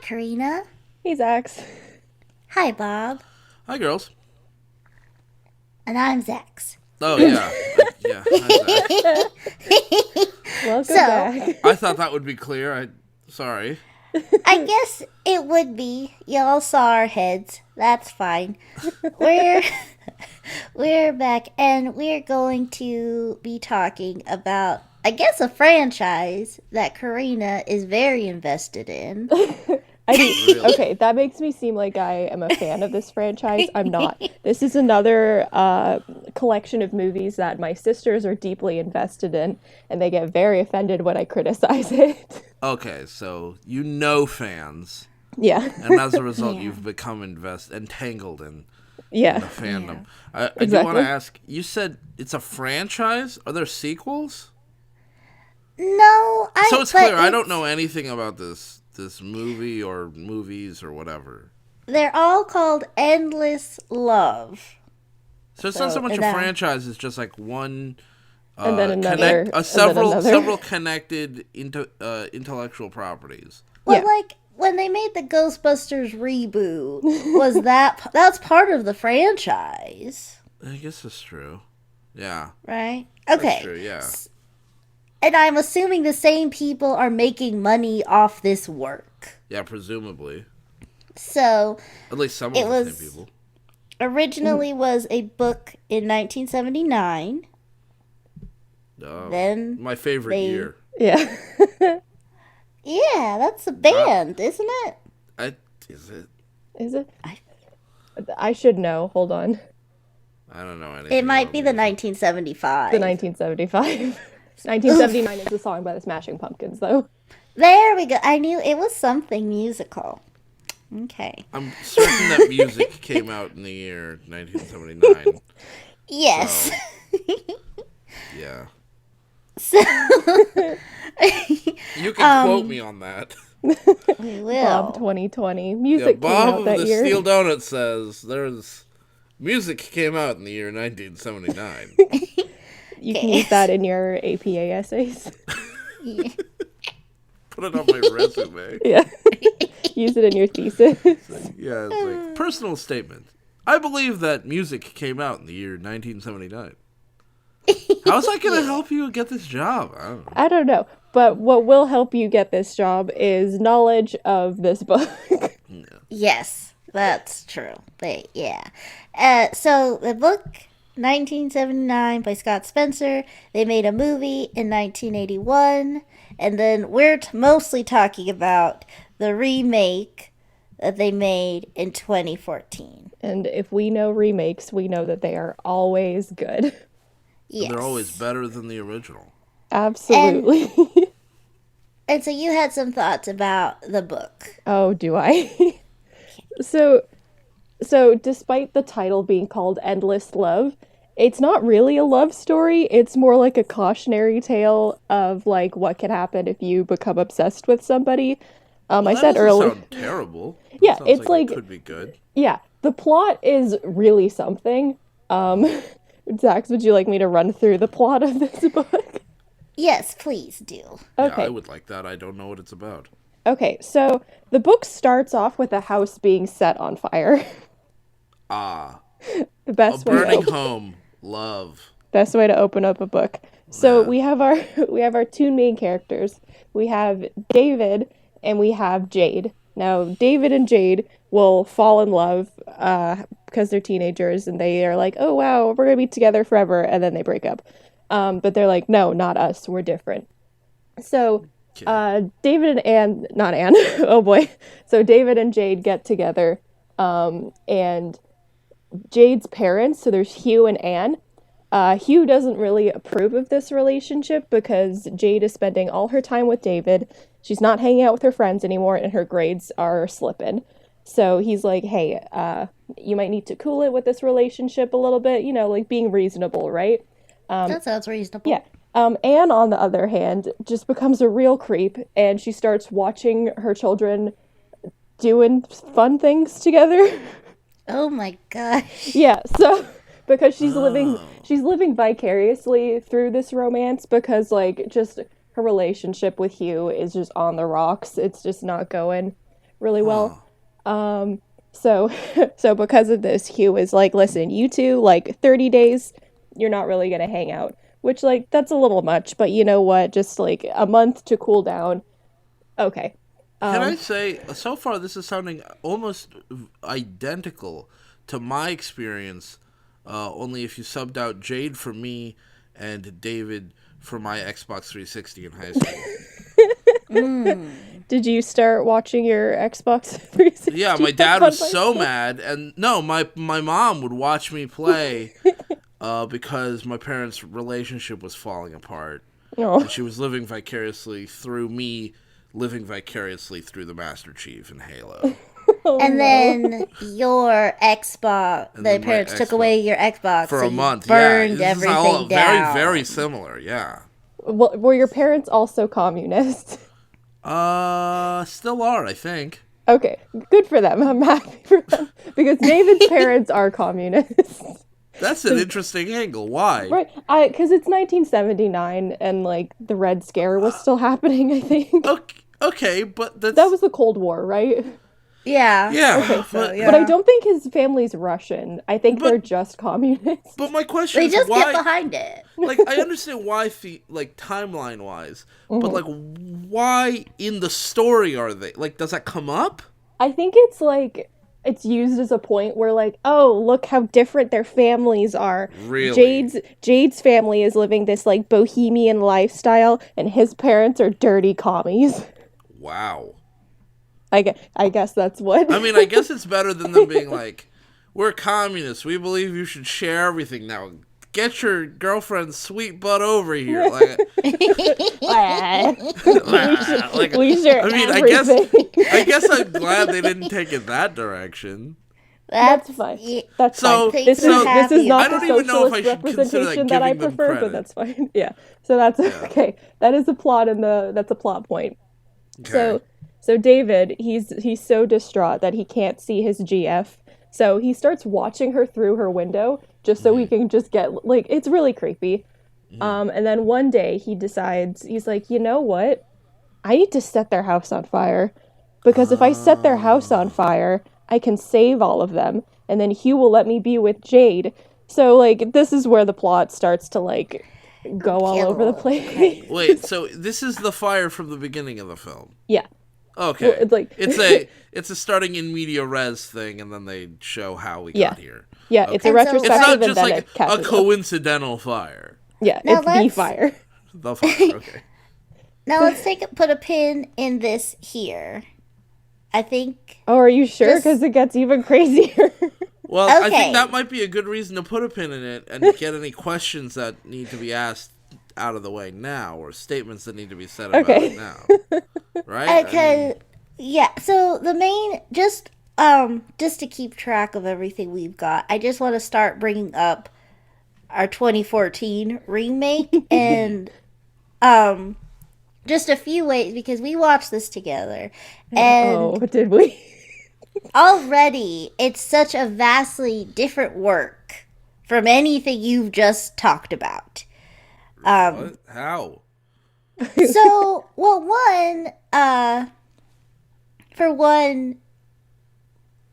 Carina. Hey, Zax. Hi, Bob. Hi, girls. And I'm Zax. Oh, yeah. Yeah. Hi, Zach. Welcome So- back. I thought that would be clear. Sorry. I guess it would be. Y'all saw our heads. That's fine. We're we're back, and we're going to be talking about, I guess, a franchise that Carina is very invested in. Really? Okay, that makes me seem like I am a fan of this franchise. I'm not. This is another collection of movies that my sisters are deeply invested in, and they get very offended when I criticize it. Okay, so you know fans, Yeah. and as a result, Yeah. you've become entangled in Yeah. the fandom. I do Exactly. want to ask, you said it's a franchise? Are there sequels? No, So it's clear, I don't know anything about this movie or movies or whatever. They're all called Endless Love. So it's not so much a that- franchise, it's just like one... And then another, and then another. several connected intellectual properties. Well, Yeah. like when they made the Ghostbusters reboot, was that's part of the franchise, I guess that's true. Yeah. right? That's Okay. true, yeah. And I'm assuming the same people are making money off this work. Yeah, presumably. So, At least some It of the was- same people. originally was a book in 1979. Then My favorite they- year. Yeah. Yeah, that's a band, isn't it? Is it? Is it? I should know. Hold on. I don't know anything. It might about be the music. 1975. The 1975. 1979 is the song by the Smashing Pumpkins, though. There we go. I knew it was something musical. Okay. I'm certain that music came out in the year 1979. Yes. Yeah. So You can quote me on that. we will. Bob 2020. Yeah, Music came Bob out of that the year. Steel Donut says there's music came out in the year 1979. You can use that in your APA essays. Yeah. Put it on my resume. Yeah. Use it in your thesis. Yeah, it's like personal statement. I believe that music came out in the year 1979. How's that going to help you get this job? I don't know. I don't know. But what will help you get this job is knowledge of this book. Yes, that's true. Yeah. So the book, 1979 by Scott Spencer. They made a movie in 1981. And then we're mostly talking about the remake that they made in 2014. And if we know remakes, we know that they are always good. Yes. They're always better than the original. Absolutely. And so you had some thoughts about the book. Oh, do I? So despite the title being called Endless Love, it's not really a love story. It's more like a cautionary tale of like what can happen if you become obsessed with somebody. I That said doesn't earlier. sound terrible. That Yeah, sounds it's like- it could be good. Yeah, the plot is really something. Zax, would you like me to run through the plot of this book? Yes, please do. Okay. Yeah, I would like that. I don't know what it's about. Okay, so the book starts off with a house being set on fire. Ah, The a best way to burning open, home. Love. best way to open up a book. So Yeah. we have our two main characters. We have David and we have Jade. Now, David and Jade will fall in love because they're teenagers and they are like, oh wow, we're gonna be together forever, and then they break up. But they're like, no, not us. We're different. So David and Anne, not Anne, oh boy. So David and Jade get together, and Jade's parents, so there's Hugh and Anne. Hugh doesn't really approve of this relationship because Jade is spending all her time with David. She's not hanging out with her friends anymore, and her grades are slipping. So he's like, hey, you might need to cool it with this relationship a little bit, you know, like being reasonable, right? That sounds reasonable. Yeah. Anne, on the other hand, just becomes a real creep, and she starts watching her children doing fun things together. Oh my gosh. Yeah, so because she's living vicariously through this romance because like just her relationship with Hugh is just on the rocks. It's just not going. really well. So so because of this, Hugh is like, listen, you two, like 30 days, you're not really gonna hang out. Which, like, that's a little much, but you know what? Just like a month to cool down. Okay. Can I say, so far this is sounding almost identical to my experience, only if you subbed out Jade for me and David for my Xbox 360 in high school. Did you start watching your Xbox 360? Yeah, my dad was so mad, and no, my mom would watch me play because my parents' relationship was falling apart. Oh. And she was living vicariously through me, living vicariously through the Master Chief in Halo. And then your Xbox, And the then my parents took Xbox. away your Xbox For so a you month, burned yeah. This is all everything down. very, very similar, yeah. Were your parents also communist? Still are, I think. Okay, good for them. I'm happy for them because David's parents are communists. That's an interesting angle. Why? Right, because it's 1979 and like the Red Scare was still happening. I think Okay, but that's... that was the Cold War, right? Yeah. Yeah, Okay, so, but, yeah. But I don't think his family's Russian. I think they're just communists. but my question They is just why... get behind it. Like, I understand why, like, timeline-wise, but, like, why in the story are they... Like, does that come up? I think it's like it's used as a point where like, oh, look how different their families are. Really? Jade's family is living this like bohemian lifestyle, and his parents are dirty commies. Wow. I guess that's what. I mean, I guess it's better than them being like, we're communists. We believe you should share everything now. Get your girlfriend's sweet butt over here. Like, we share I mean, everything. I guess I'm glad they didn't take it that direction. That's fine. That's So- fine. Thanks This for is happy not I the don't even know if socialist I should consider that representation that I giving them prefer, credit. but that's fine. Yeah. So that's okay. That is a plot that's a plot point. Okay. So David, he's so distraught that he can't see his GF. So he starts watching her through her window just so he can just get like it's really creepy. And then one day he decides he's like, "You know what? I need to set their house on fire because if I set their house on fire, I can save all of them and then Hugh will let me be with Jade." So like this is where the plot starts to like go all over the place. Wait, so this is the fire from the beginning of the film. Yeah. Okay. Well, it's like it's a starting in media res thing, and then they show how we Yeah. got here. Yeah, Okay. it's a And so- retrospective It's not and just then like it catches a up. coincidental fire. Yeah, Now it's the let's- fire. The fire. Okay. Now let's put a pin in this here. I think. Oh, are you sure? Just- Because it gets even crazier. Well, I Okay. think that might be a good reason to put a pin in it and get any questions that need to be asked out of the way now, or statements that need to be said about Okay. it now. Right? I Because mean, yeah, so the main just to keep track of everything we've got, I just want to start bringing up our 2014 remake and just a few ways because we watched this together and Oh, did we? already it's such a vastly different work from anything you've just talked about. what? How? So, well, for one,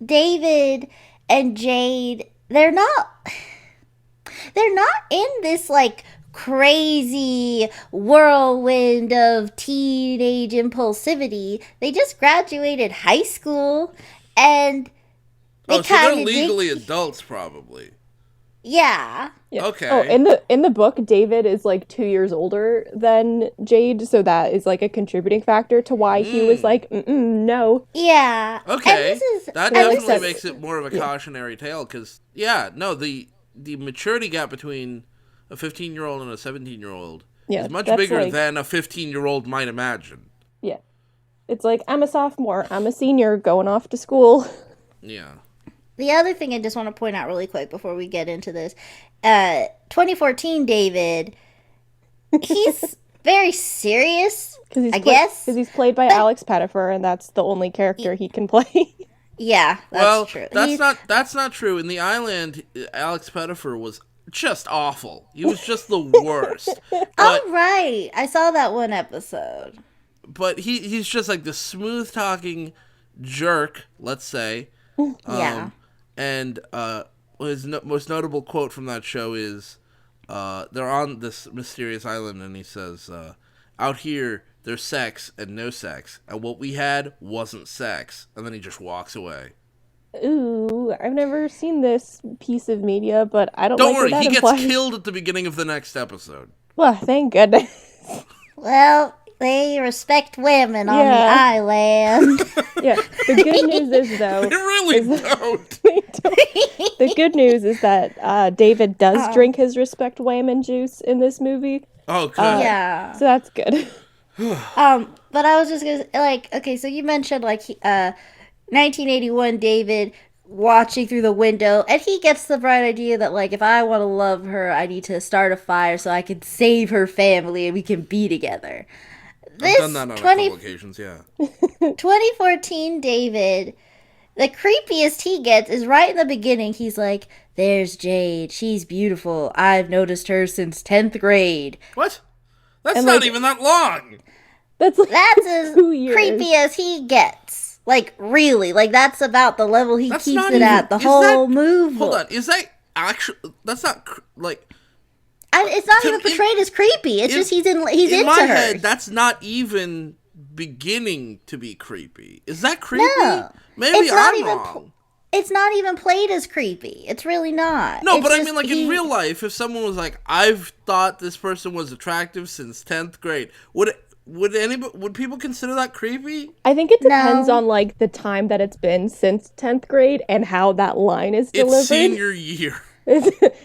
David and Jade, they're not in this like crazy whirlwind of teenage impulsivity. They just graduated high school and they Oh, so they're kind of legally adults, probably. yeah. Yeah. Okay. Oh, in the book, David is like 2 years older than Jade, so that is like a contributing factor to why he was like, no. Yeah. Okay. And this is That and this definitely is- makes it more of a cautionary tale, because, the maturity gap between a 15-year-old and a 17-year-old Yeah, is much that's bigger like- than a 15-year-old might imagine. Yeah. It's like, I'm a sophomore, I'm a senior, going off to school. Yeah. The other thing I just want to point out really quick before we get into this, 2014 David, he's very serious, I guess. Because he's played by Alex Pettyfer, and that's the only character he can play. Yeah, that's Well, true. that's not true. In the Island, Alex Pettyfer was just awful. He was just the worst. Oh, But right. I saw that one episode. but he's just like the smooth talking, jerk, let's say. Yeah. And his most notable quote from that show is, they're on this mysterious island, and he says, "Out here, there's sex and no sex, and what we had wasn't sex." And then he just walks away. Ooh, I've never seen this piece of media, but I don't Don't like worry, what that he gets implies. killed at the beginning of the next episode. Well, thank goodness. Well, they respect women on the Yeah. island. Yeah. The good news is though, They really is don't. they don't- the good news is that David does drink his respect wham juice in this movie, Oh, good. Yeah. so that's good. But I was just gonna like, okay, so you mentioned like 1981 David watching through the window, and he gets the bright idea that like if I want to love her, I need to start a fire so I can save her family and we can be together. I've done that on a couple occasions, yeah. 2014 David, the creepiest he gets is right in the beginning. He's like, "There's Jade. She's beautiful. I've noticed her since 10th grade." What? That's And, not like- even that long. That's like That's as 2 years. creepy as he gets. Like, really. Like, that's about the level he That's keeps not it even- at the is whole that- movie. Hold on, is that actually... That's not, like... It's not To- even portrayed as creepy. It's in- just he's into In my her. head, that's not even beginning to be creepy. Is that creepy? No. Maybe It's not I'm even wrong. It's not even played as creepy. It's really not. No, It's but I just mean, like, in real life, if someone was like, "I've thought this person was attractive since 10th grade," would people consider that creepy? I think it depends No. on like the time that it's been since 10th grade and how that line is delivered. It's senior year.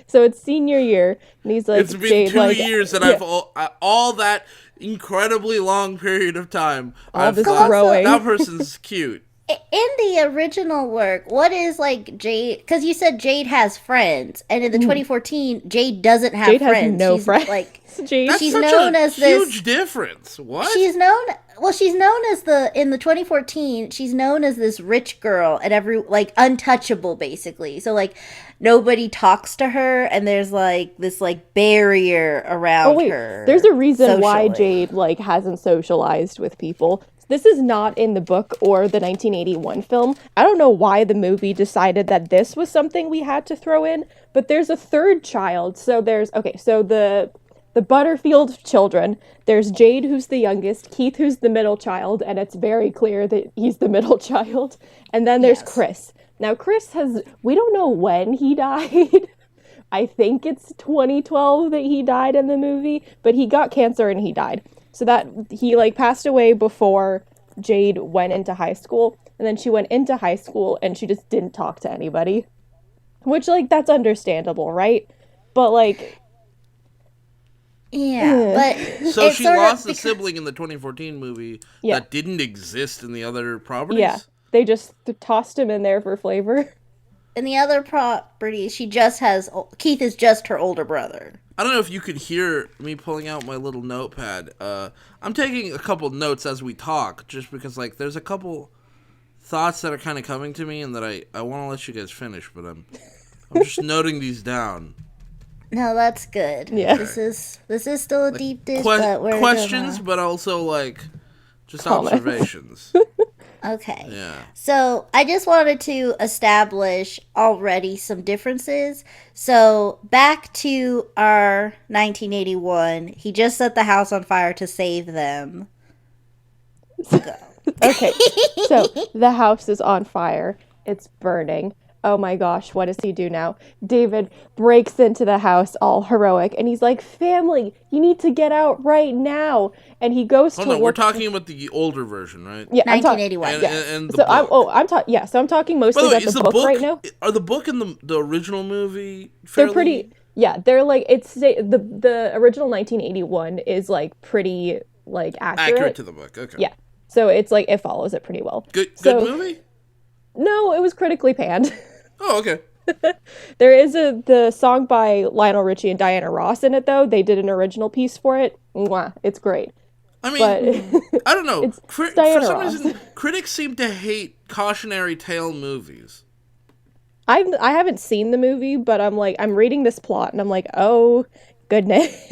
So it's senior year, and he's like, It's been Jade, 2 like, years that yeah, I've all that incredibly long period of time. all I've this thought, growing. that person's cute. in the original work, what is like Jade? Because you said Jade has friends, and in the 2014, Jade doesn't have Jade friends. has no She's, friends. Like Jade, That's She's such known a as this- huge difference. What? she's known. Well, she's known as in the 2014. She's known as this rich girl, and like untouchable, basically. So like nobody talks to her, and there's like this like barrier around oh wait, her. there's a reason why socially. Jade like hasn't socialized with people. This is not in the book or the 1981 film. I don't know why the movie decided that this was something we had to throw in, but there's a third child. So the Butterfield children, there's Jade, who's the youngest, Keith, who's the middle child, and it's very clear that he's the middle child. And then there's Yes. Chris. Now, we don't know when he died. I think it's 2012 that he died in the movie, but he got cancer and he died. So that he like passed away before Jade went into high school, and then she went into high school and she just didn't talk to anybody. Which like that's understandable, right? But like Yeah, but So it's she sort of lost a because- sibling in the 2014 movie Yeah. that didn't exist in the other properties? yeah, they just tossed him in there for flavor. In the other property, she just has Keith is just her older brother. I don't know if you could hear me pulling out my little notepad. I'm taking a couple notes as we talk, just because like there's a couple thoughts that are kind of coming to me and that I want to let you guys finish, but I'm just noting these down. No, that's good. Yeah. This is still a deep dish, Que- but we're questions, gonna- but also like just Comments. observations. Okay. Yeah. So I just wanted to establish already some differences. So back to our 1981. He just set the house on fire to save them. Okay, so the house is on fire. It's burning. Oh my gosh, what does he do now? David breaks into the house all heroic, and he's like, family, you need to get out right now. And he goes Hold to on, we're look. talking about the older version, right? Yeah, I'm talking. 1981. And the So book. I'm talking By mostly the way, about is the the book, book right now. Are the book and the original movie They're fairly pretty. Yeah, they're like the original 1981 is like pretty like accurate to the book? Okay. Yeah, so it's like it follows it pretty well. Good So- movie? No, it was critically panned. Oh, okay. There is the song by Lionel Richie and Diana Ross in it though. They did an original piece for it. Mwah, it's great. I mean, But I don't know. It's For Diana some Ross. reason, critics seem to hate cautionary tale movies. I haven't seen the movie, but I'm reading this plot and I'm like, oh goodness.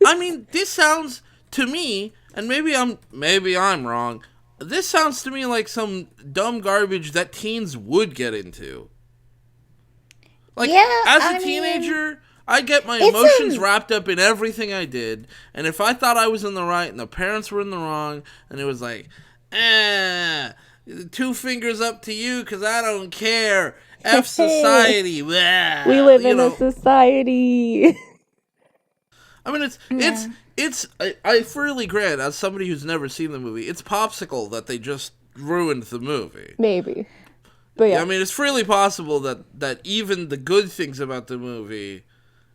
I mean, this sounds to me, and maybe I'm wrong. This sounds to me like some dumb garbage that teens would get into. Like, Yeah, as I a mean, teenager, I get my it's emotions wrapped up in everything I did, and if I thought I was in the right and the parents were in the wrong, and it was like, 2 fingers up to you because I don't care. F society. Blah. We live in a know, society. I mean, Yeah. I freely grant, as somebody who's never seen the movie, it's popsicle that they just ruined the movie. Maybe. But yeah. I mean, it's freely possible that even the good things about the movie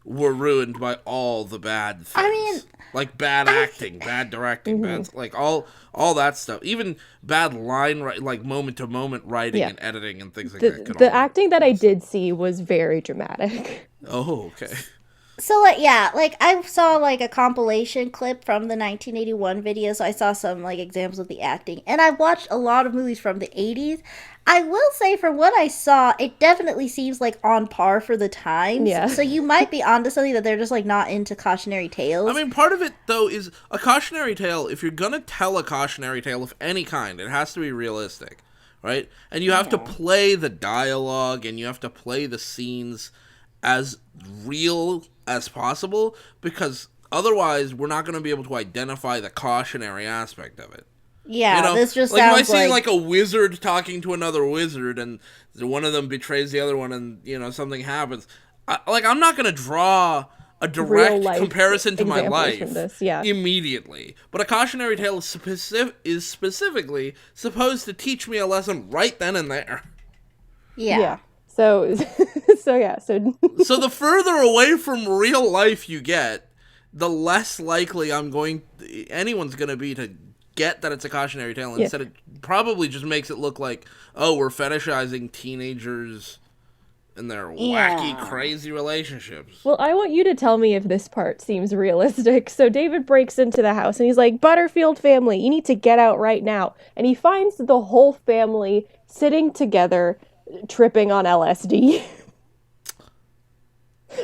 were ruined by all the bad things. I mean, like bad acting, bad directing, bad, like all that stuff. Even bad line, like moment to moment writing and editing and things like that. The acting that I did see was very dramatic. Oh, okay. So, like, yeah, like, I saw, like, a compilation clip from the 1981 video, so I saw some, like, examples of the acting. And I watched a lot of movies from the 80s. I will say, from what I saw, it definitely seems, like, on par for the times. Yeah. So you might be onto something that they're just, like, not into cautionary tales. I mean, part of it, though, is a cautionary tale. If you're going to tell a cautionary tale of any kind, it has to be realistic, right? And you have to play the dialogue, and you have to play the scenes as real as possible, because otherwise we're not going to be able to identify the cautionary aspect of it. Yeah, this just like if I sounds see like a wizard talking to another wizard and one of them betrays the other one and something happens, I'm not going to draw a direct comparison to my life from this, yeah. immediately. But a cautionary tale is specifically supposed to teach me a lesson right then and there. Yeah. So so the further away from real life you get, the less likely anyone's going to be to get that it's a cautionary tale. Instead, it probably just makes it look like, oh, we're fetishizing teenagers and their wacky, crazy relationships. Well, I want you to tell me if this part seems realistic. So David breaks into the house and he's like, Butterfield family, you need to get out right now. And he finds the whole family sitting together, tripping on LSD.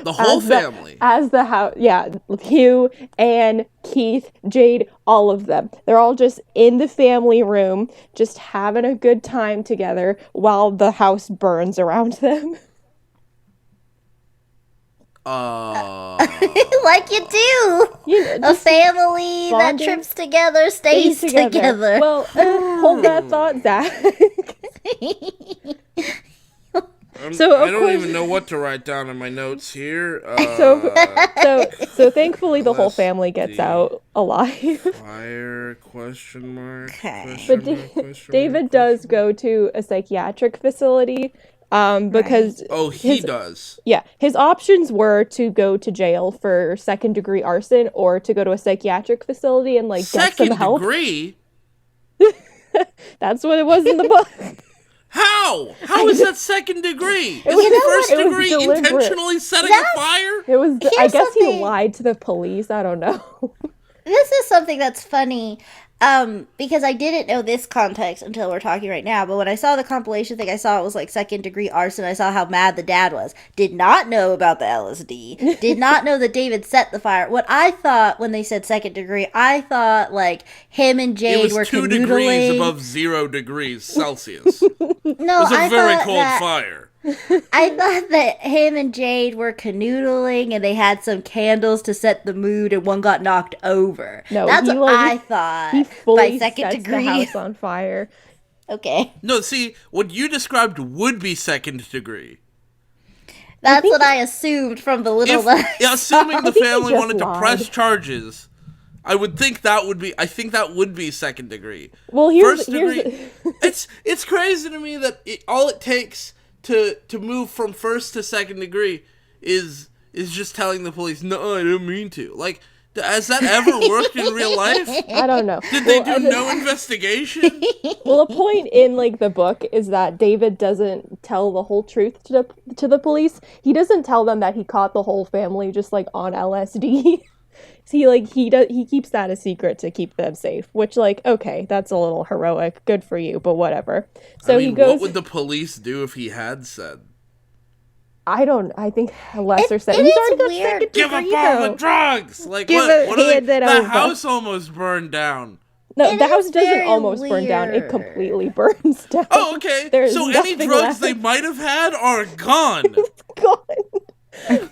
The whole family. As the house, yeah. Hugh, Anne, Keith, Jade, all of them. They're all just in the family room, just having a good time together while the house burns around them. Like you do. A family that trips together stays together. Well, hold that thought, Zach. I don't even know what to write down in my notes here. So thankfully the whole family gets out alive. Fire, question mark. Okay. But David does go to a psychiatric facility because... Oh, he does? Yeah. His options were to go to jail for second-degree arson or to go to a psychiatric facility and, get some help. Second degree? That's what it was in the book. How? How is that second degree? Is it first degree intentionally setting a fire? It was. I guess he something- lied to the police. I don't know. This is something that's funny, because I didn't know this context until we're talking right now, but when I saw the compilation thing, I saw it was like second degree arson. I saw how mad the dad was. Did not know about the LSD. Did not know that David set the fire. What I thought when they said second degree, I thought like him and Jade were 2 canoodling. degrees above 0 degrees Celsius. No, It was a very cold fire. I thought that him and Jade were canoodling and they had some candles to set the mood and one got knocked over. No, that's what I thought. He fully by second sets degree. the house on fire. Okay. No, see, what you described would be second degree. That's what I assumed from the little Assuming the family just wanted to lied. press charges, I think that would be second degree. Well, First degree, it's crazy to me that all it takes to move from first to second degree is just telling the police, no, I didn't mean to. Like, has that ever worked in real life? I don't know. Did they do no investigation? Well, a point in the book is that David doesn't tell the whole truth to the police. He doesn't tell them that he caught the whole family just on LSD. He keeps that a secret to keep them safe, which okay, that's a little heroic. Good for you, but whatever. So he goes. What would the police do if he had said? I think a lesser sentence. it He's is already got weird. second Give degree, up all though. the drugs. Like Give what? it- What are hand they? it The over. house almost burned down. No, It the house is doesn't very almost burn down. It weird. completely burns down. Oh, okay. There's So any nothing drugs left. they might have had are gone. God.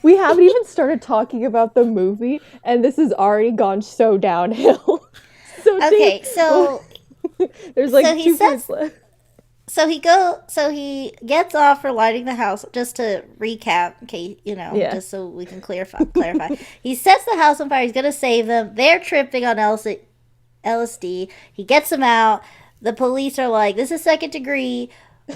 We haven't even started talking about the movie, and this has already gone so downhill. So Okay, Dave, so there's so like he 2 says points left. so he gets off for lighting the house. Just to recap, okay, Yeah. just so we can clarify. He sets the house on fire. He's gonna save them. They're tripping on LSD. He gets them out. The police are like, "This is second degree."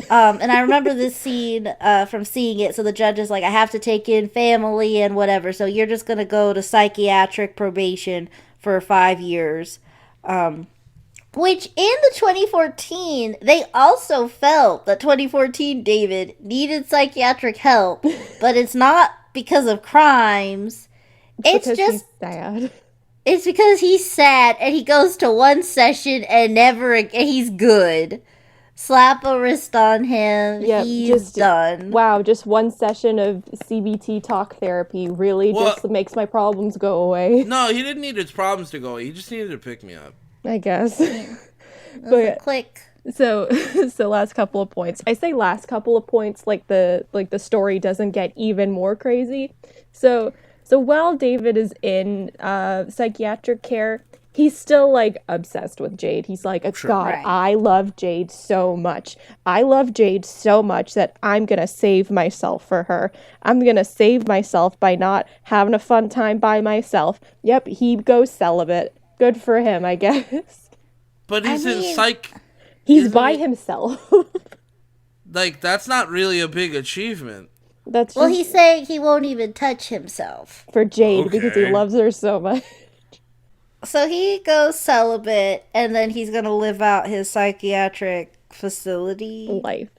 And I remember this scene from seeing it. So the judge is like, "I have to take in family and whatever. So you're just gonna go to psychiatric probation for 5 years." Which in the 2014, they also felt that 2014 David needed psychiatric help, but it's not because of crimes. It's Because just he's sad. it's because he's sad and he goes to one session and never again. He's good. Slap a wrist on him. Yep, He's done. wow, just one session of CBT talk therapy really Well- just makes my problems go away. No, he didn't need his problems to go away. He just needed to pick me up. I guess. But yeah. click. So last couple of points. I say last couple of points like the story doesn't get even more crazy. So while David is in psychiatric care, he's still like obsessed with Jade. He's like, God, Right. I love Jade so much. I love Jade so much that I'm gonna save myself for her. I'm gonna save myself by not having a fun time by myself. Yep, he goes celibate. Good for him, I guess. But he's in mean- psych. He's Isn't by he- himself. Like, that's not really a big achievement. That's Well, just he's saying he won't even touch himself. for Jade because he Okay. loves her so much. So he goes celibate, and then he's gonna live out his psychiatric facility Life.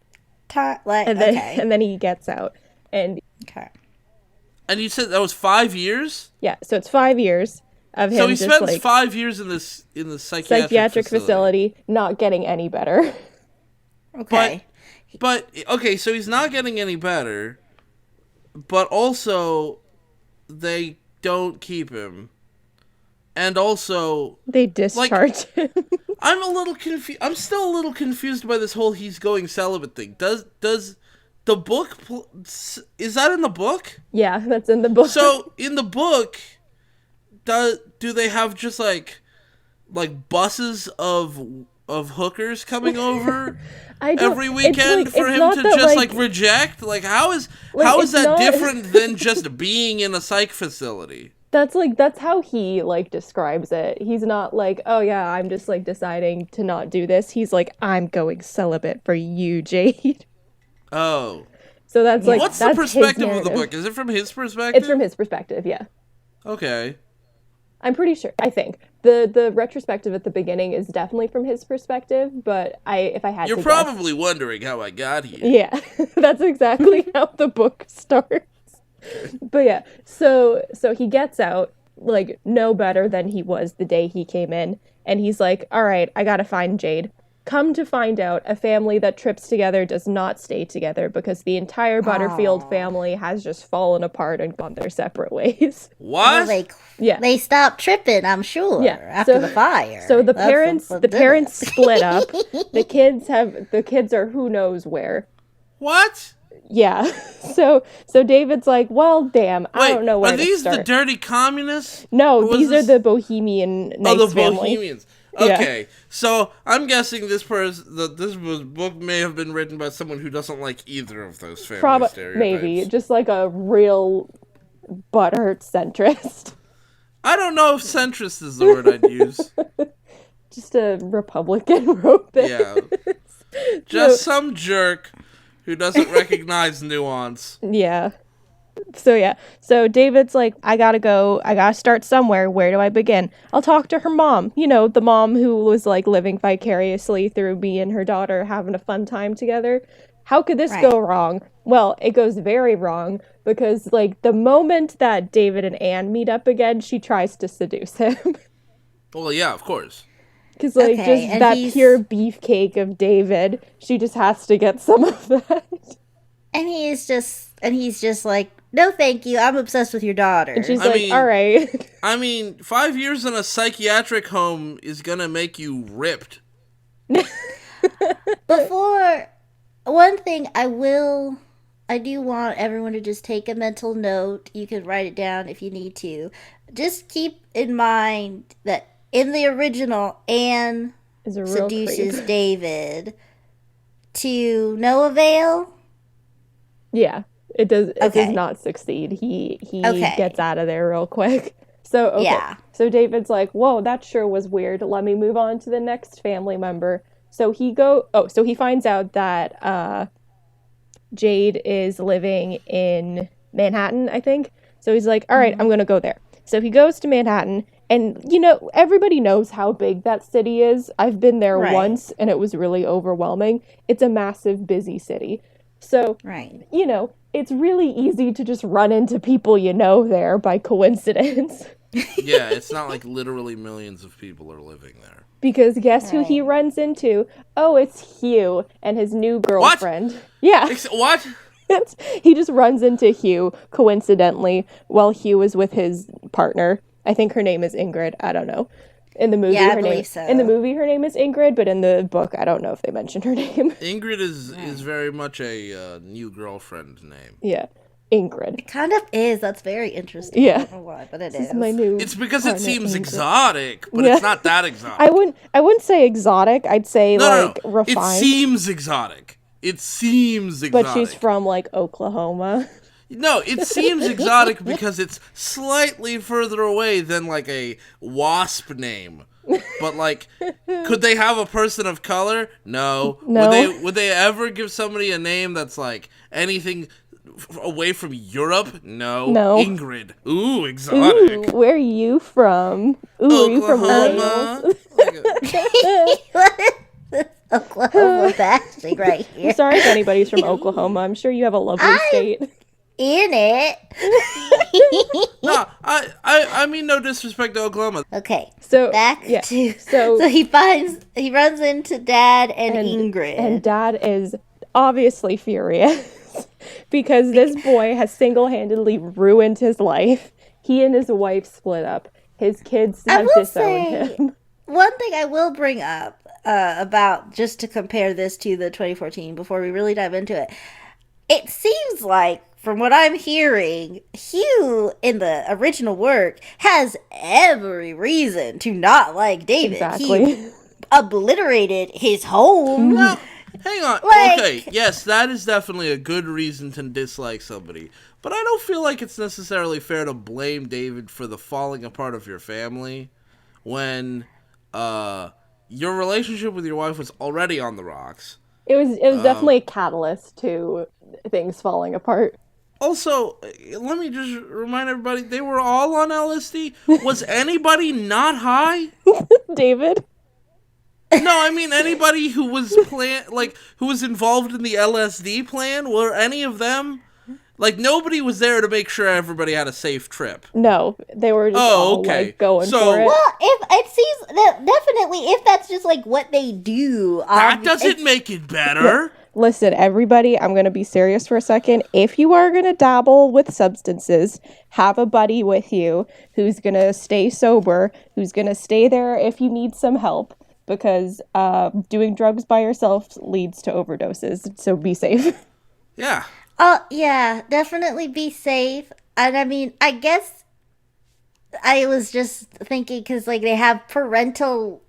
time. Like, And then okay, and then he gets out. And okay. And you said that was 5 years? yeah, so it's 5 years of him So he just spends like 5 years in the psychiatric facility, not getting any better. Okay. But okay, so he's not getting any better, but also they don't keep him. And also, They discharge him. I'm a little confused. I'm still a little confused by this whole he's going celibate thing. Does the book is that in the book? Yeah, that's in the book. So in the book, do they have just like buses of hookers coming over I don't- every it's weekend like- for it's him not to that, just like- reject? Like how is it's that not- different than just being in a psych facility? That's how he like describes it. He's not like, oh yeah, I'm just like deciding to not do this. He's like, I'm going celibate for you, Jade. Oh. So that's like What's that's the his perspective of the narrative. book? Is it from his perspective? It's from his perspective, yeah. Okay. I'm pretty sure. I think the retrospective at the beginning is definitely from his perspective, but if I had You're to guess, probably wondering how I got here. yeah, that's exactly how the book starts. But yeah, so he gets out like no better than he was the day he came in, and he's like, all right, I gotta find Jade. Come to find out, a family that trips together does not stay together because the entire Butterfield family has just fallen apart and gone their separate ways. What? Well, Yeah. they stopped tripping, I'm sure. Yeah, After so- the fire. So the That's parents what the did parents it. split up. The kids are who knows where. What? Yeah. So David's like, well, damn, I Wait, don't know where are to these start. the dirty communists? No, Or was these are this- the Bohemian Oh, Knights the family. Bohemians. Yeah. Okay, so I'm guessing this book may have been written by someone who doesn't like either of those family Probably stereotypes. maybe just like a real butthurt centrist, I don't know if centrist is the word I'd use. just a Republican wrote this. Yeah, just some jerk who doesn't recognize nuance. Yeah. So David's like, I gotta start somewhere. Where do I begin? I'll talk to her mom. You know, the mom who was like living vicariously through me and her daughter having a fun time together. How could this go wrong? Well, it goes very wrong because like the moment that David and Anne meet up again, she tries to seduce him. Well, yeah, of course. Because like Okay, just and that he's- pure beefcake of David, she just has to get some of that. And he's just like No, thank you. I'm obsessed with your daughter. And she's I like, all mean, right. 5 years in a psychiatric home is gonna make you ripped. Before, one thing I do want everyone to just take a mental note. You can write it down if you need to. Just keep in mind that in the original, Anne Is a real creep. seduces David to no avail. Yeah, it does. It does Okay. not succeed. He Okay. gets out of there real quick. So okay. Yeah. So David's like, "Whoa, that sure was weird. Let me move on to the next family member." So so he finds out that Jade is living in Manhattan, I think. So he's like, "All right, I'm gonna go there." So he goes to Manhattan, and everybody knows how big that city is. I've been there Right. once, and it was really overwhelming. It's a massive, busy city. So Right. it's really easy to just run into people there by coincidence. Yeah, it's not like literally millions of people are living there. Because guess who he Right. runs into? Oh, it's Hugh and his new What? girlfriend. Yeah, What? he just runs into Hugh coincidentally while Hugh is with his partner. I think her name is Ingrid. I don't know. In the movie, Yeah, I her name believe so. in the movie her name is Ingrid, but in the book, I don't know if they mention her name. Ingrid is very much a new girlfriend name. Yeah, Ingrid. It kind of is. That's very interesting. Yeah. I don't know why, but it This is. is my new. It's because it partner, seems Ingrid. exotic, but Yeah. it's not that exotic. I wouldn't say exotic. I'd say No. refined. It seems exotic. It seems exotic. But she's from Oklahoma. No, it seems exotic because it's slightly further away than like a wasp name. But could they have a person of color? No. No. Would they ever give somebody a name that's like anything away from Europe? No. No. Ingrid. Ooh, exotic. Ooh, where are you from? Ooh, are you from Oklahoma. Wales? What is this Oklahoma bashing right here? Sorry if anybody's from Oklahoma. I'm sure you have a lovely state. In it. No, I mean no disrespect to Oklahoma. Okay. So Back yeah. to So he runs into Dad and Ingrid. And Dad is obviously furious because this boy has single-handedly ruined his life. He and his wife split up. His kids I have will disowned say him. one thing I will bring up about just to compare this to the 2014 before we really dive into it. It seems like, from what I'm hearing, Hugh in the original work has every reason to not like David. Exactly. He obliterated his home. No, hang on. Like- Okay, yes, that is definitely a good reason to dislike somebody. But I don't feel like it's necessarily fair to blame David for the falling apart of your family when your relationship with your wife was already on the rocks. It was definitely a catalyst to things falling apart. Also, let me just remind everybody, they were all on LSD. Was anybody not high? David? No, I mean anybody who was who was involved in the LSD plan. Were any of them? Nobody was there to make sure everybody had a safe trip. No, they were just all okay. going So- for it. Well, if it seems that definitely if that's just like what they do, That doesn't make it better. Listen, everybody, I'm going to be serious for a second. If you are going to dabble with substances, have a buddy with you who's going to stay sober, who's going to stay there if you need some help, because doing drugs by yourself leads to overdoses. So be safe. Yeah. Oh, yeah, definitely be safe. And I mean, I guess I was just thinking because, they have parental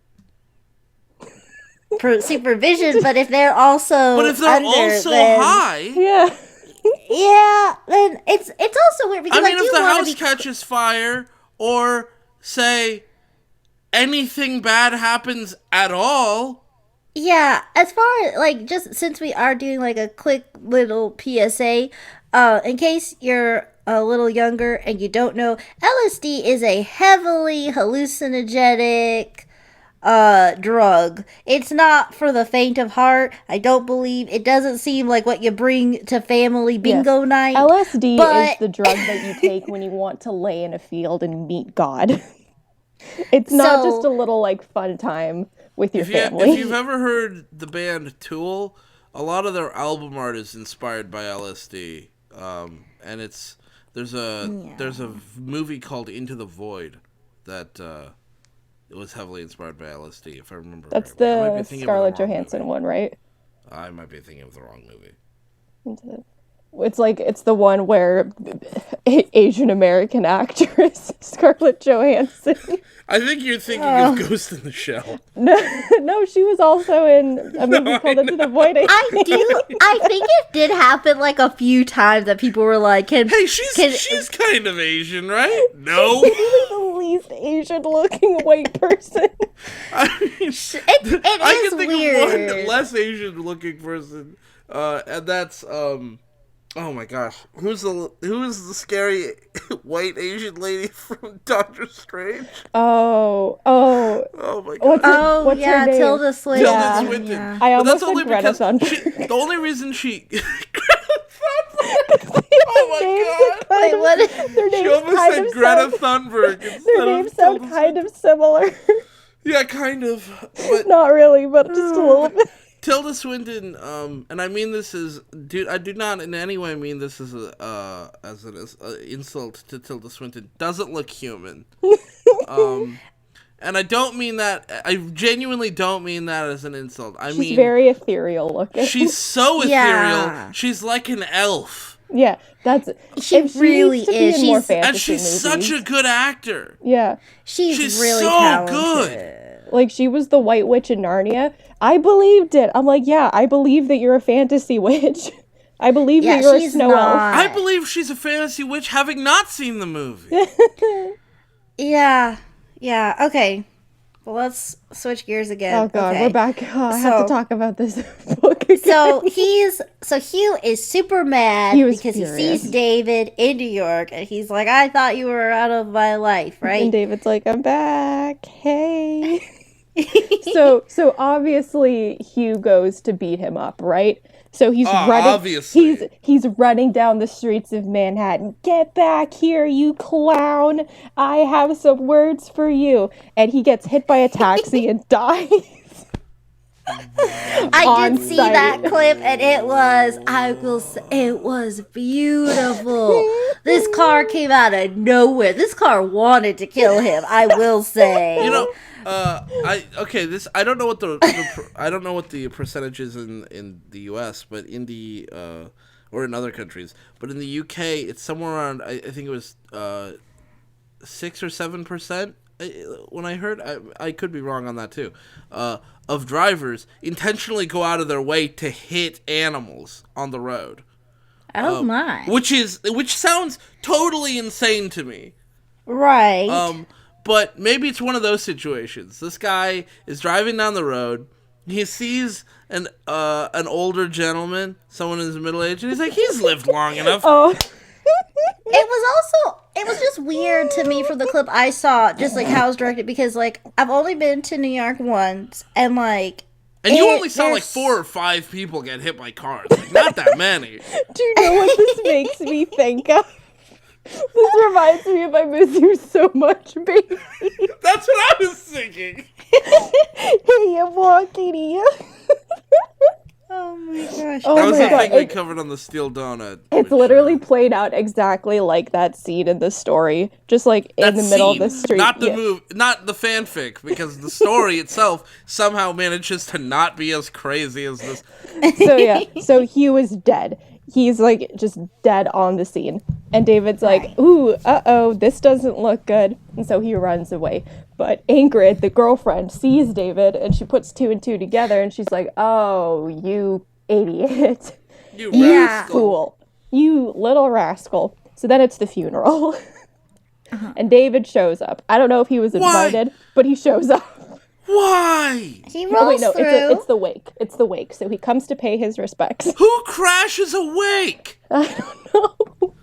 supervision, but if they're also But if they're under, also then, high, Yeah. yeah, then it's also weird because I mean, do if the wanna house be catches fire, or say anything bad happens at all. Yeah, as far as just since we are doing a quick little PSA, in case you're a little younger and you don't know, LSD is a heavily hallucinogenic drug. It's not for the faint of heart. I don't believe it doesn't seem like what you bring to family bingo night. LSD but- is the drug that you take when you want to lay in a field and meet God. It's not So- just a little fun time with your If family. you've ever heard the band Tool, a lot of their album art is inspired by LSD, and it's There's a movie called Into the Void that it was heavily inspired by LSD, if I remember That's correctly. I might the be thinking of the Scarlett wrong Johansson movie. one, right? I might be thinking of the wrong movie. It's the one where Asian American actress Scarlett Johansson. I think you're thinking of Ghost in the Shell. No, she was also in a movie I called Into the Void. I think it did happen like a few times that people were like, Hey, she's kind of Asian, right? No. the least Asian looking white person. I mean, it I is can think weird. of one less Asian looking person, and that's oh my gosh, who's the scary white Asian lady from Doctor Strange? Oh, Oh my god. what's her name? Tilda Swinton. Tilda Swinton. Yeah. I But almost that's only said Greta because Thunberg. the only reason she oh my god. Wait, what? Their She names almost kind said of Greta sound, Thunberg their instead names of sound Tilda kind of similar. Yeah, kind of. But Not really, but just a little bit. Tilda Swinton, and I mean this is, dude. I do not in any way mean this as an insult to Tilda Swinton. Doesn't look human. And I don't mean that. I genuinely don't mean that as an insult. I She's mean very ethereal looking. she's so ethereal. Yeah. She's like an elf, Yeah, that's She if really needs to be is. in more She's- fantasy and she's movies. such a good actor. Yeah, She's really so talented. good. like she was the White Witch in Narnia. I believed it. I'm like, yeah, I believe that you're a fantasy witch. I believe Yeah, that you're a she's snow elf. not. I believe she's a fantasy witch, having not seen the movie. Yeah. Yeah. Okay. Well, let's switch gears again. Oh god, Okay. we're back. Oh, I have So- to talk about this book again. So Hugh is super mad He was because furious. he sees David in New York, and he's like, "I thought you were out of my life, And right?" David's like, I'm back. Hey. So obviously Hugh goes to beat him up, right? So he's running. Obviously. He's running down the streets of Manhattan. Get back here, you clown! I have some words for you. And he gets hit by a taxi and dies. I on did see site. that clip, and it was beautiful. This car came out of nowhere. This car wanted to kill him. I will say. You know, I don't know what I don't know what the percentage is in the U.S., but in the or in other countries, but in the U.K. it's somewhere around I think it was 6 or 7%. When I heard, I could be wrong on that too. Of drivers intentionally go out of their way to hit animals on the road, Oh my! which sounds totally insane to me. Right. But maybe it's one of those situations. This guy is driving down the road. He sees an older gentleman, someone in his middle age, and he's like, he's lived long enough. Oh. It was just weird to me from the clip I saw, just like how it was directed, because like I've only been to New York once, and like. And you only saw like there's- 4 or 5 people get hit by cars. Like, not that many. Do you know what this makes me think of? This reminds me of I Miss You So Much, Baby. That's what I was thinking. Hey, I'm walking here. Oh my gosh! Oh That was my the God. thing we covered on the Steel Donut. It's which, literally played out exactly like that scene in the story, just like in that the middle scene, of the street. not the Yeah. move, not the fanfic, because the story itself somehow manages to not be as crazy as this. So yeah, so Hugh is dead. He's like just dead on the scene, and David's like, "Ooh, this doesn't look good," and so he runs away. But Ingrid, the girlfriend, sees David, and she puts 2 and 2 together, and she's like, "Oh, you idiot, You Yeah. rascal. fool, you little rascal." So then it's the funeral, and David shows up. I don't know if he was Why? invited, but he shows up. Why? He Oh rolls wait, no, through. it's the wake. It's the wake. So he comes to pay his respects. Who crashes a wake? I don't know.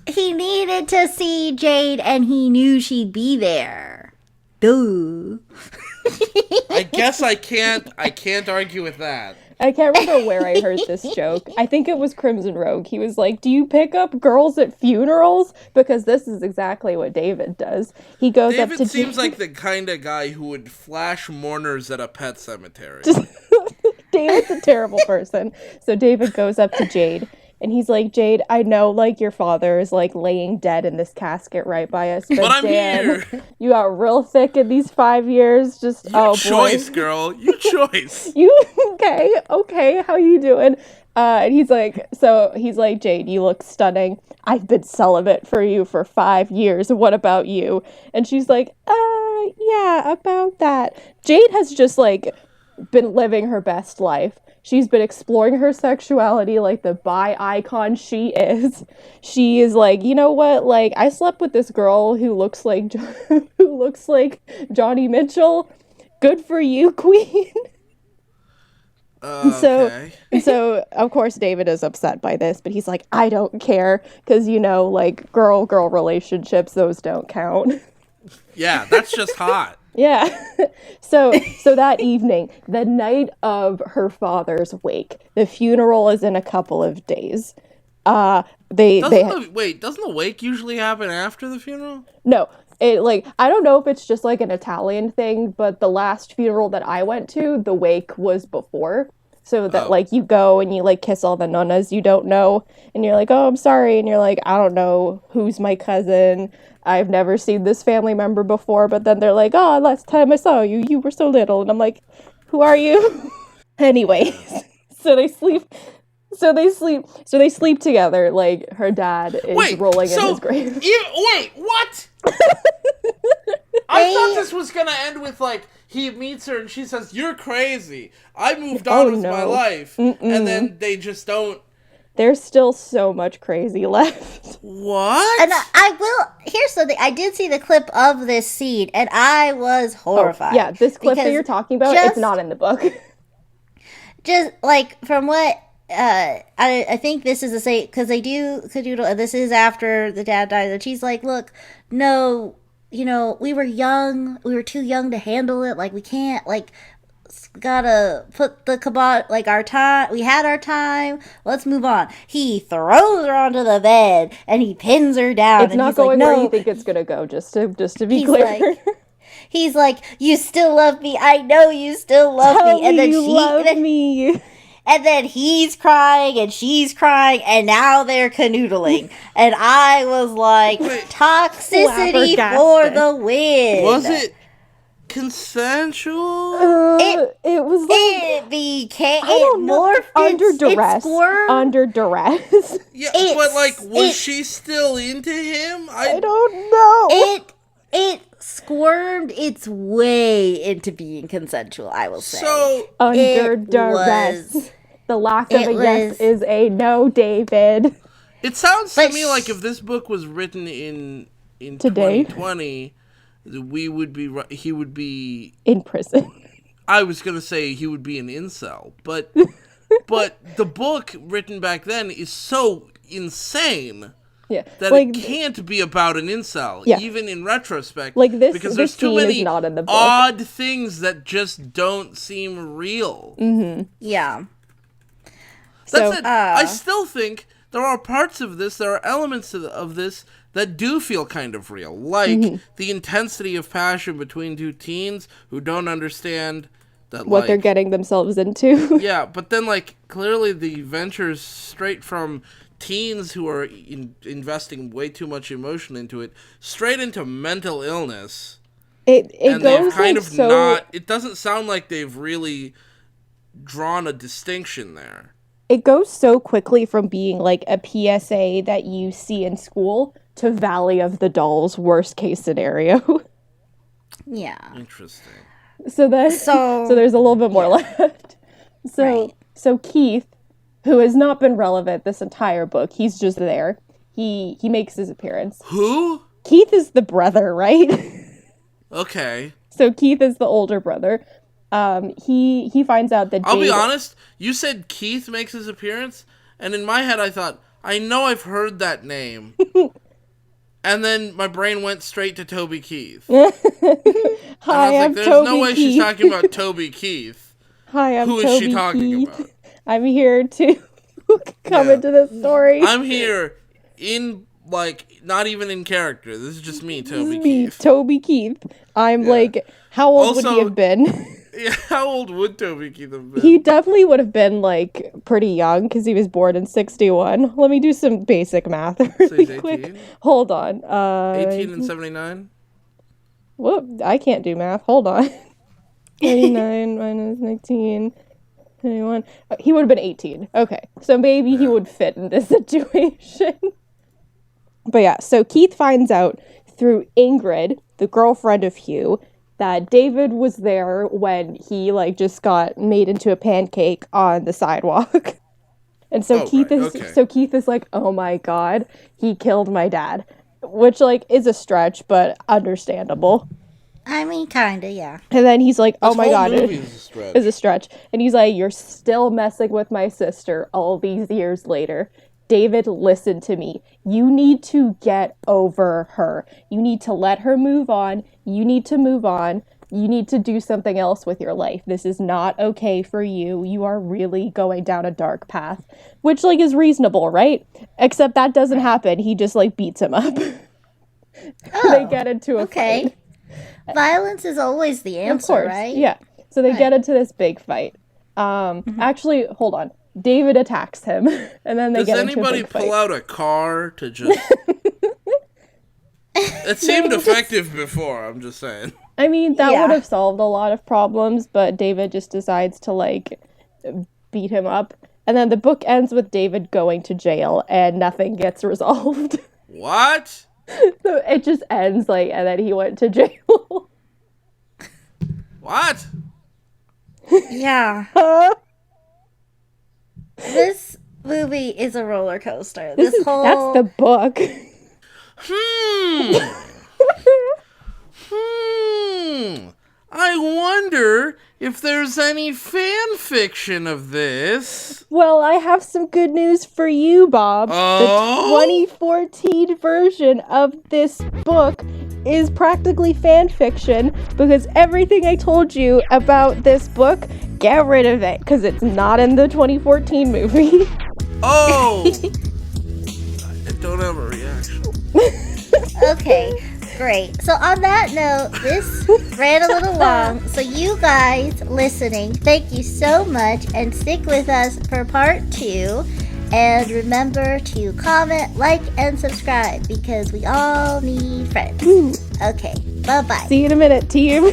He needed to see Jade, and he knew she'd be there. Duh. I guess I can't argue with that. I can't remember where I heard this joke. I think it was Crimson Rogue. He was like, "Do you pick up girls at funerals?" Because this is exactly what David does. He goes up to David seems Jade. like the kind of guy who would flash mourners at a pet cemetery. David's a terrible person. So David goes up to Jade And he's like, Jade, I know, like, your father is, like, laying dead in this casket right by us, but I'm damn, here. you got real thick in these 5 years. Just, oh, Choice, boy. girl. You choice. You, okay, how you doing? And he's like, Jade, you look stunning. I've been celibate for you for 5 years. What about you? And she's like, yeah, about that. Jade has just, like, been living her best life. She's been exploring her sexuality like the bi icon she is. She is like, you know what? Like, I slept with this girl who looks like who looks like Johnny Mitchell. Good for you, queen. So, Okay. so of course David is upset by this, but he's like, I don't care, because like girl relationships, those don't count. Yeah, that's just hot. Yeah. So that evening, the night of her father's wake, the funeral is in a couple of days. Doesn't the wake usually happen after the funeral? No, I don't know if it's just like an Italian thing, but the last funeral that I went to, the wake was before. So that like you go and you like kiss all the nonnas you don't know, and you're like, oh, I'm sorry, and you're like, I don't know who's my cousin. I've never seen this family member before, but then they're like, oh, last time I saw you, you were so little, and I'm like, who are you? Anyways, so they sleep. So they sleep together. Like her dad is rolling in his grave. Wait, what? I thought this was gonna end with like he meets her and she says, "You're crazy. I moved on with my life," and then they just don't. There's still so much crazy left. What? And I will. Here's something. I did see the clip of this scene, and I was horrified. Oh, yeah, this clip that you're talking about, it's not in the book. Just like from what I think this is the same, because they do cadoodle. This is after the dad dies, and she's like, "Look, no, we were young. We were too young to handle it. Like we can't like." Gotta put the kibosh, like our time, we had our time, let's move on. He throws her onto the bed and he pins her down. It's not going where you think it's gonna go, just to be clear. He's like, you still love me, I know you still love me. And then you love me. And then he's crying and she's crying, and now they're canoodling. And I was like, toxicity for the win. Was it consensual? It was like it became morphed under duress. Under duress. Yeah, but like, was she still into him? I don't know. It squirmed its way into being consensual, I will say. So under duress. The lack of a yes is a no, David. It sounds to me like if this book was written in today, 2020, he would be in prison. I was gonna say he would be an incel, but the book written back then is so insane that it can't be about an incel, even in retrospect. Like this, because there's too many not in the book. Odd things that just don't seem real. Mm-hmm. Yeah. That's it. I still think there are parts of this, there are elements of this that do feel kind of real, like the intensity of passion between two teens who don't understand that what they're getting themselves into. Yeah, but then like clearly the ventures straight from teens who are investing way too much emotion into it, straight into mental illness. It goes kind of not. It doesn't sound like they've really drawn a distinction there. It goes so quickly from being like a PSA that you see in school to Valley of the Dolls worst case scenario. Yeah. Interesting. So there's a little bit more left. So Keith, who has not been relevant this entire book, he's just there. He makes his appearance. Who? Keith is the brother, right? Okay. So Keith is the older brother. He finds out that I'll be honest, you said Keith makes his appearance, and in my head I thought, I know I've heard that name. And then my brain went straight to Toby Keith. Hi, I'm there's Toby no way Keith. She's talking about Toby Keith. Hi, I'm Who Toby is she talking Keith. about? I'm here to come into this story. I'm here in, not even in character. This is just me, Toby Keith. Toby Keith. I'm like, how old would he have been? Yeah, how old would Toby Keith have been? He definitely would have been like pretty young because he was born in 61. Let me do some basic math So really he's quick. 18? Hold on. 18 and 79? Whoop, I can't do math. Hold on. 99 minus 19, 21. He would have been 18. Okay, so maybe he would fit in this situation. But yeah, so Keith finds out through Ingrid, the girlfriend of Hugh, that David was there when he like just got made into a pancake on the sidewalk. And so Oh, right, okay. Keith is like, "Oh my god, he killed my dad." Which like is a stretch, but understandable. I mean, kinda, yeah. And then he's like, "Oh This my whole god, movie it is a stretch. is a stretch." And he's like, "You're still messing with my sister all these years later. David, listen to me. You need to get over her. You need to let her move on. You need to move on. You need to do something else with your life. This is not okay for you. You are really going down a dark path." Which, like, is reasonable, right? Except that doesn't happen. He just, like, beats him up. They get into a Okay. fight. Violence is always the answer, Of course, right? yeah. So they get into this big fight. Actually, hold on. David attacks him, and then they Does get into a anybody big pull fight. out a car to just... It seemed effective before, I'm just saying. I mean, that Yeah. would have solved a lot of problems, but David just decides to, like, beat him up. And then the book ends with David going to jail, and nothing gets resolved. What? So it just ends, like, and then he went to jail. What? Yeah. This movie is a roller coaster. This whole That's the book. I wonder if there's any fan fiction of this. Well, I have some good news for you, Bob. Oh? The 2014 version of this book is practically fan fiction because everything I told you about this book, get rid of it because it's not in the 2014 movie. Oh! I don't have a reaction. Okay, great. So on that note, this ran a little long. So you guys listening, thank you so much and stick with us for part 2. And remember to comment, like, and subscribe because we all need friends. Okay, bye-bye. See you in a minute, team.